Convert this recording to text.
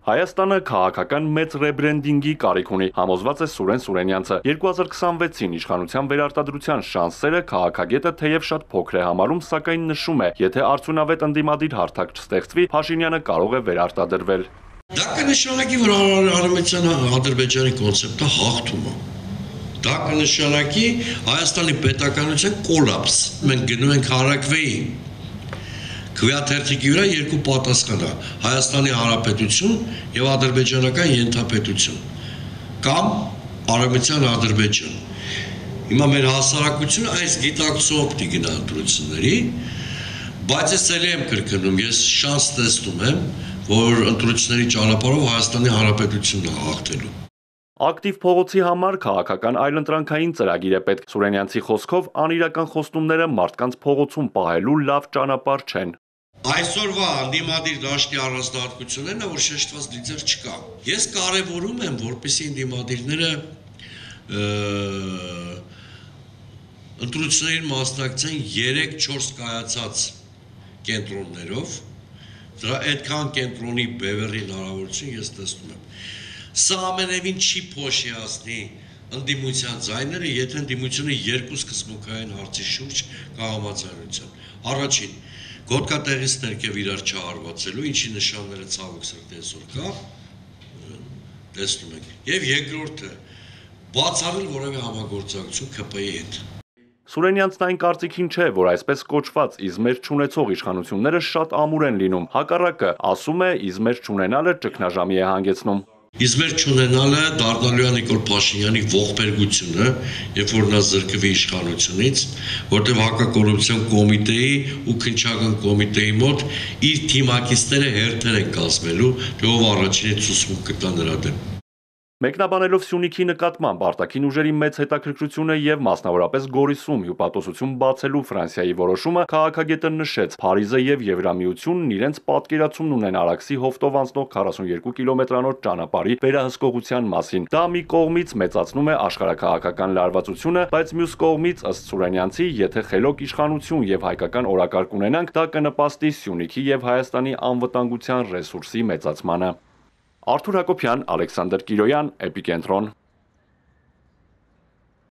Հայաստանը քաղաքական մեծ ռեբրենդինգի կարիք ունի, համոզված է Սուրեն Սուրենյանցը։ 2026-ին իշխանության վերարտադրության շանսերը քաղաքագետը թեև շատ փոքր է համարում, սակայն նշում է, եթե արդյունավետ ընդդիմադիր հարթակ չստեղծվի, Փաշինյանը կարող է վերարտադրվել։ Դա կնշանակի, որ Արևմտյան Ադրբեջանի կոնցեպտը հաղթում է։ Դա կնշանակի Հայաստանի պետականության կոլապս։ Մենք գնում ենք Հարաքվեի քվեաթերթիկի վրա երկու պատասխան է՝ Հայաստանի Հանրապետություն եւ ադրբեջանական ենթապետություն կամ Արևմտյան Ադրբեջան։ Հիմա մեր հասարակությունը այս գիտակցությամբ պիտի գնա ընտրությունների, բայց ես ելի եմ կրկնում, ես շանս տեսնում եմ, որ ընտրությունների ճանապարհով Հայաստանի Հանրապետությունն է հաղթելու։ Ակտիվ փողոցի համար քաղաքական այլընտրանքային ծրագիր է պետք։ Սուրենյանցի խոսքով անիրական խոստումները մարդկանց փողոցում պահելու լավ ճանապարհ չեն։ Այսօրվա ընդդիմադիր դաշտի առանձնահատկությունն է, որ շեշտված լիդեր չկա։ Ես կարևորում եմ, որպեսզի ընդդիմադիրները ընտրություններին մասնակցեն 3-4 կայացած կենտրոններով, դրա այդքան կենտրոնի բևեռի հնարավորություն ես տեսնում եմ։ Սա ամենևին չի փոշիացնի ընդդիմության ձայները, եթե ընդդիմությունը երկու սկզբունքային հարցի շուրջ կա համաձայնության։ Առաջին, գոտկատեղից ներքև իրար չհարվածելու, ինչի նշանները ցավոք սրտի այսօր կա, տեսնում ենք։ Եվ երկրորդը, բացառել որևէ համագործակցություն ՔՊ-ի հետ։ Սուրենյանցն այն կարծիքին չէ, որ այսպես կոչված իզմեր չունեցող իշխանությունները շատ ամուր են լինում։ Հակառակը, ասում է, իզմեր չունենալը ճգնաժամի է հանգեցնում։ Իզմեր չունենալը դառնալու է Նիկոլ Փաշինյանի ողբերգությունը, երբ որ նա զրկվի իշխանությունից, որտեղ հակակոռուպցիոն կոմիտեի ու քննչական կոմիտեի մոտ իր թիմակիցները հերթեր են կազմելու, թե ով առաջինը ցուցմունք կտա նրա դեմ։ Մեկնաբանելով Սյունիքի նկատմամբ արտաքին ուժերի մեծ հետաքրքրությունը եւ մասնավորապես Գորիսում հյուպատոսություն բացելու Ֆրանսիայի որոշումը քաղաքագետը նշեց, Փարիզը եւ Եվրամիությունն իրենց պատկերացումն ունեն Արաքսի հովտով անցնող 42 կիլոմետրանոց ճանապարհի վերահսկողության մասին։ Դա մի կողմից մեծացնում է աշխարհաքաղաքական լարվածությունը, բայց մյուս կողմից ըստ Սուրենյանցի, եթե խելոք իշխանություն եւ հայկական օրակարգ ունենանք, դա կնպաստի Սյունիքի եւ Հայաստանի անվտանգության ռեսուրսի մեծացմանը։ Արթուր Հակոբյան, Ալեքսանդր Կիրոյան, Էպիկենտրոն։